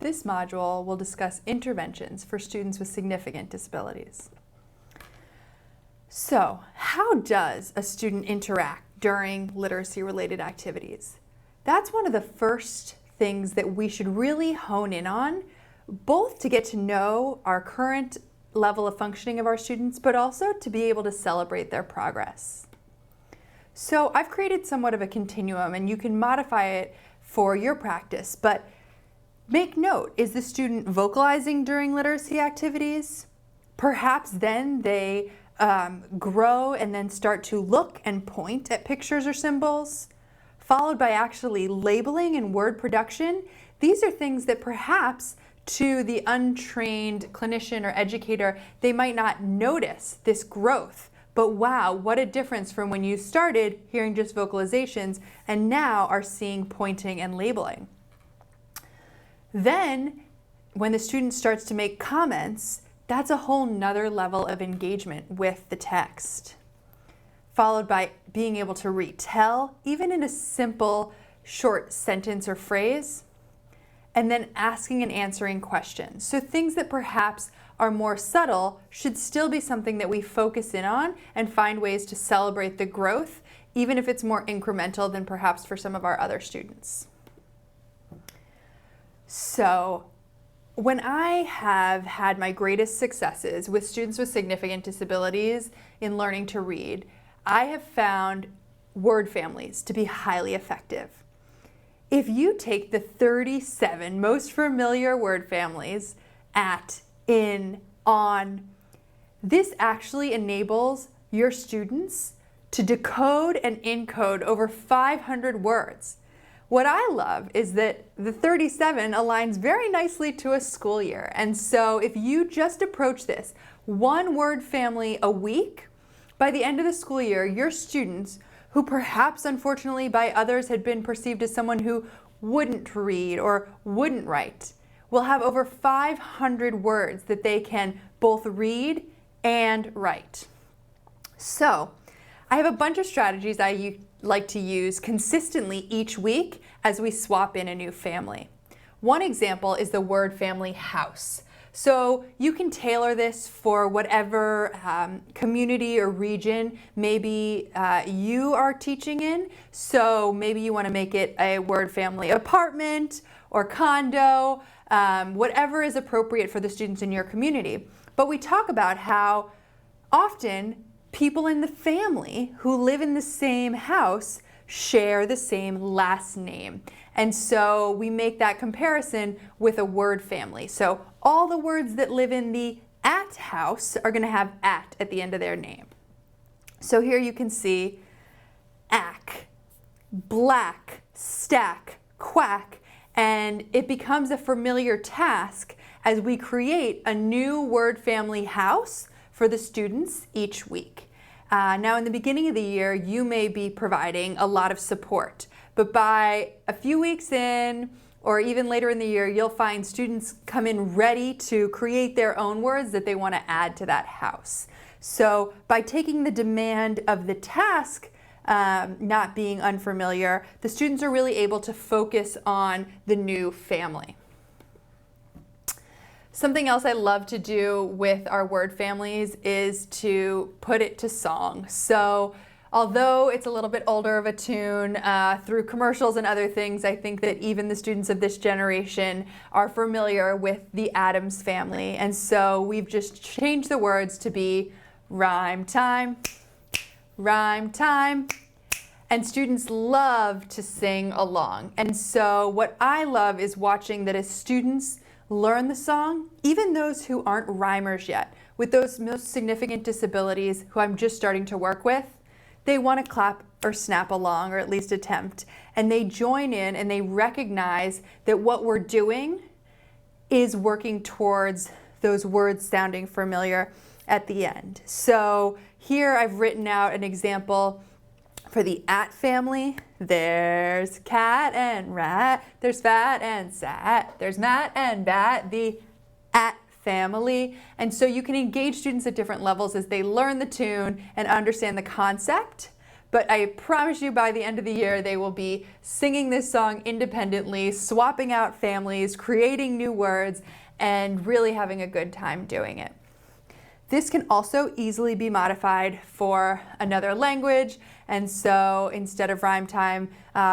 This module will discuss interventions for students with significant disabilities. So, how does a student interact during literacy-related activities? That's one of the first things that we should really hone in on, both to get to know our current level of functioning of our students, but also to be able to celebrate their progress. So I've created somewhat of a continuum, and you can modify it for your practice, but make note, is the student vocalizing during literacy activities? Perhaps then they grow and then start to look and point at pictures or symbols, followed by actually labeling and word production. These are things that perhaps to the untrained clinician or educator, they might not notice this growth. But wow, what a difference from when you started hearing just vocalizations and now are seeing pointing and labeling. Then, when the student starts to make comments, that's a whole nother level of engagement with the text. Followed by being able to retell, even in a simple short sentence or phrase, and then asking and answering questions. So things that perhaps are more subtle should still be something that we focus in on and find ways to celebrate the growth, even if it's more incremental than perhaps for some of our other students. So when I have had my greatest successes with students with significant disabilities in learning to read, I have found word families to be highly effective. If you take the 37 most familiar word families, at, in, on, this actually enables your students to decode and encode over 500 words. What I love is that the 37 aligns very nicely to a school year. And so if you just approach this one word family a week, by the end of the school year, your students, who perhaps unfortunately by others had been perceived as someone who wouldn't read or wouldn't write, will have over 500 words that they can both read and write. So I have a bunch of strategies I like to use consistently each week as we swap in a new family. One example is the word family house. So you can tailor this for whatever community or region maybe you are teaching in. So maybe you want to make it a word family apartment or condo, whatever is appropriate for the students in your community. But we talk about how often people in the family who live in the same house share the same last name. And so we make that comparison with a word family. So all the words that live in the at house are going to have at the end of their name. So here you can see ack, black, stack, quack, and it becomes a familiar task as we create a new word family house for the students each week. Now in the beginning of the year, you may be providing a lot of support, but by a few weeks in, or even later in the year, you'll find students come in ready to create their own words that they want to add to that house. So by taking the demand of the task not being unfamiliar, the students are really able to focus on the new family. Something else I love to do with our word families is to put it to song. So although it's a little bit older of a tune, through commercials and other things, I think that even the students of this generation are familiar with the Addams Family. And so we've just changed the words to be rhyme time, and students love to sing along. And so what I love is watching that as students learn the song, even those who aren't rhymers yet, with those most significant disabilities who I'm just starting to work with, they want to clap or snap along, or at least attempt, and they join in and they recognize that what we're doing is working towards those words sounding familiar at the end. So here I've written out an example for the at family. There's cat and rat, there's fat and sat, there's mat and bat, the at family. And so you can engage students at different levels as they learn the tune and understand the concept, but I promise you by the end of the year they will be singing this song independently, swapping out families, creating new words, and really having a good time doing it. This can also easily be modified for another language, and so instead of rhyme time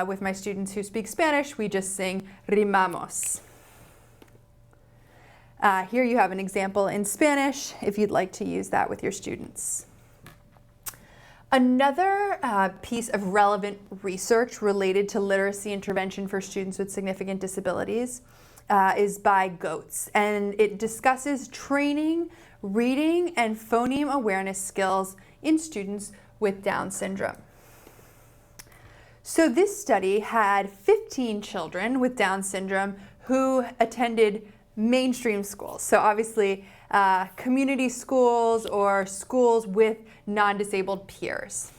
with my students who speak Spanish, we just sing rimamos. Here you have an example in Spanish if you'd like to use that with your students. Another piece of relevant research related to literacy intervention for students with significant disabilities is by Goetz, and it discusses training, reading, and phoneme awareness skills in students with Down syndrome. So this study had 15 children with Down syndrome who attended mainstream schools. So obviously community schools or schools with non-disabled peers.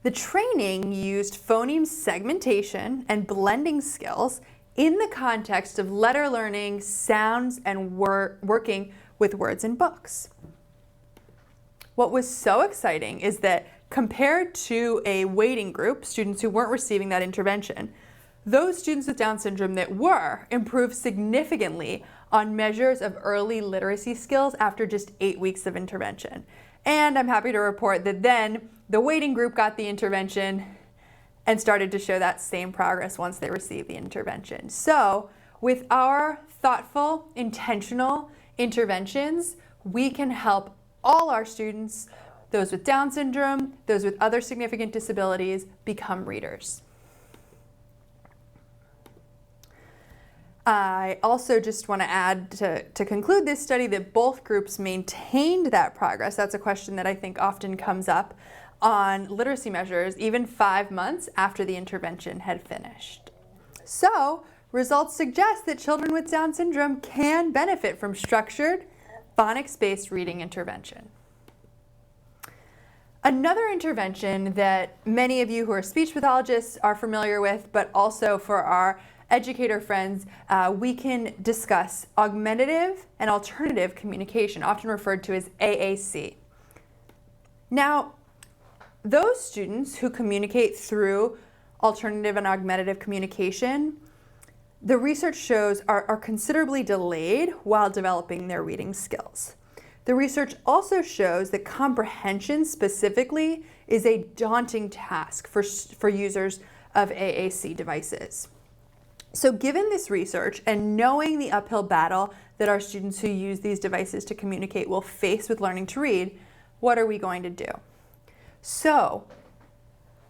The training used phoneme segmentation and blending skills in the context of letter learning, sounds, and working with words in books. What was so exciting is that compared to a waiting group, students who weren't receiving that intervention, those students with Down syndrome that were improved significantly on measures of early literacy skills after just 8 weeks of intervention. And I'm happy to report that then the waiting group got the intervention and started to show that same progress once they received the intervention. So with our thoughtful, intentional interventions, we can help all our students, those with Down syndrome, those with other significant disabilities, become readers. I also just want to add to conclude this study that both groups maintained that progress. That's a question that I think often comes up on literacy measures, even 5 months after the intervention had finished. So, results suggest that children with Down syndrome can benefit from structured, phonics-based reading intervention. Another intervention that many of you who are speech pathologists are familiar with, but also for our educator friends, we can discuss augmentative and alternative communication, often referred to as AAC. Now, those students who communicate through alternative and augmentative communication, the research shows are considerably delayed while developing their reading skills. The research also shows that comprehension specifically is a daunting task for users of AAC devices. So given this research and knowing the uphill battle that our students who use these devices to communicate will face with learning to read, what are we going to do? So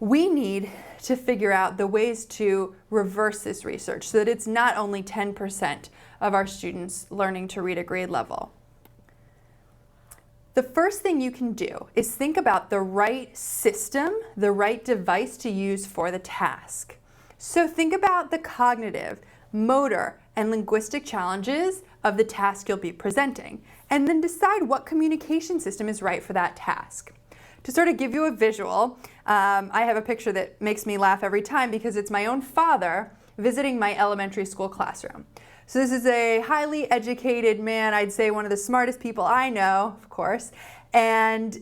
we need to figure out the ways to reverse this research so that it's not only 10% of our students learning to read at grade level. The first thing you can do is think about the right system, the right device to use for the task. So think about the cognitive, motor, and linguistic challenges of the task you'll be presenting, and then decide what communication system is right for that task. To sort of give you a visual, I have a picture that makes me laugh every time because it's my own father visiting my elementary school classroom. So this is a highly educated man, I'd say one of the smartest people I know, of course, and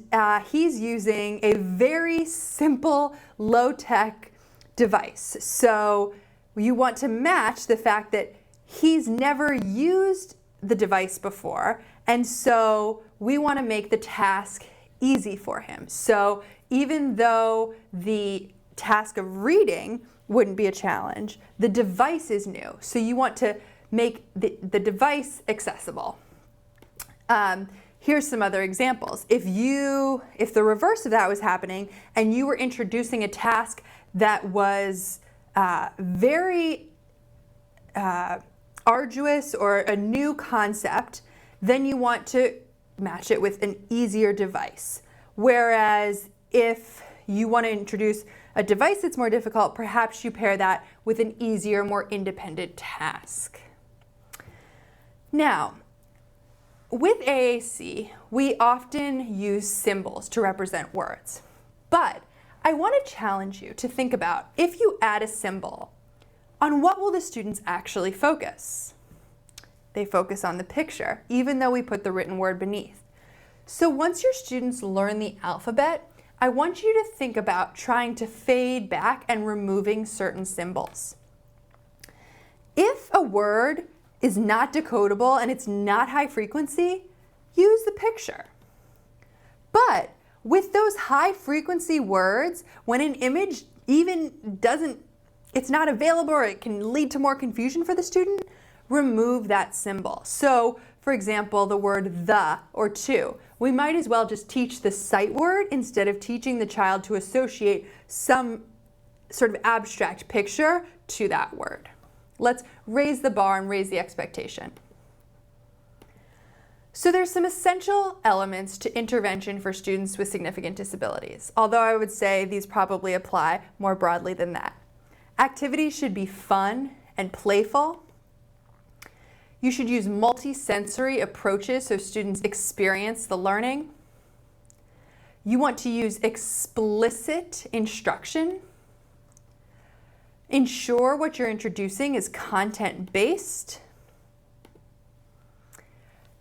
he's using a very simple, low-tech device. So you want to match the fact that he's never used the device before, and so we want to make the task easy for him. So even though the task of reading wouldn't be a challenge, the device is new. So you want to make the device accessible. Here's some other examples. If the reverse of that was happening and you were introducing a task that was very arduous or a new concept, then you want to match it with an easier device. Whereas if you want to introduce a device that's more difficult, perhaps you pair that with an easier, more independent task. Now, with AAC, we often use symbols to represent words. But I want to challenge you to think about, if you add a symbol, on what will the students actually focus? They focus on the picture, even though we put the written word beneath. So once your students learn the alphabet, I want you to think about trying to fade back and removing certain symbols. If a word is not decodable and it's not high frequency, use the picture. But with those high frequency words, when an image even it's not available or it can lead to more confusion for the student, remove that symbol. So, for example, the word the or to. We might as well just teach the sight word instead of teaching the child to associate some sort of abstract picture to that word. Let's raise the bar and raise the expectation. So there's some essential elements to intervention for students with significant disabilities, although I would say these probably apply more broadly than that. Activities should be fun and playful. You should use multi-sensory approaches so students experience the learning. You want to use explicit instruction. Ensure what you're introducing is content-based.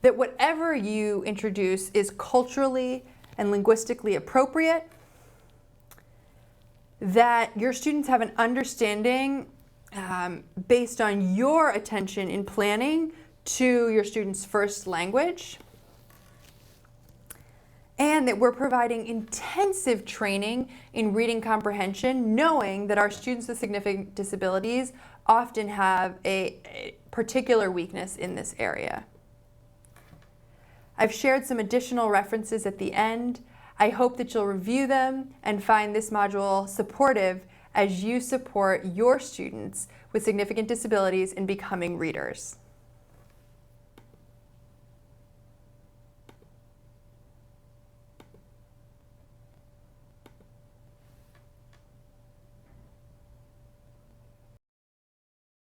That whatever you introduce is culturally and linguistically appropriate. That your students have an understanding based on your attention in planning to your students' first language. And that we're providing intensive training in reading comprehension, knowing that our students with significant disabilities often have a particular weakness in this area. I've shared some additional references at the end. I hope that you'll review them and find this module supportive as you support your students with significant disabilities in becoming readers.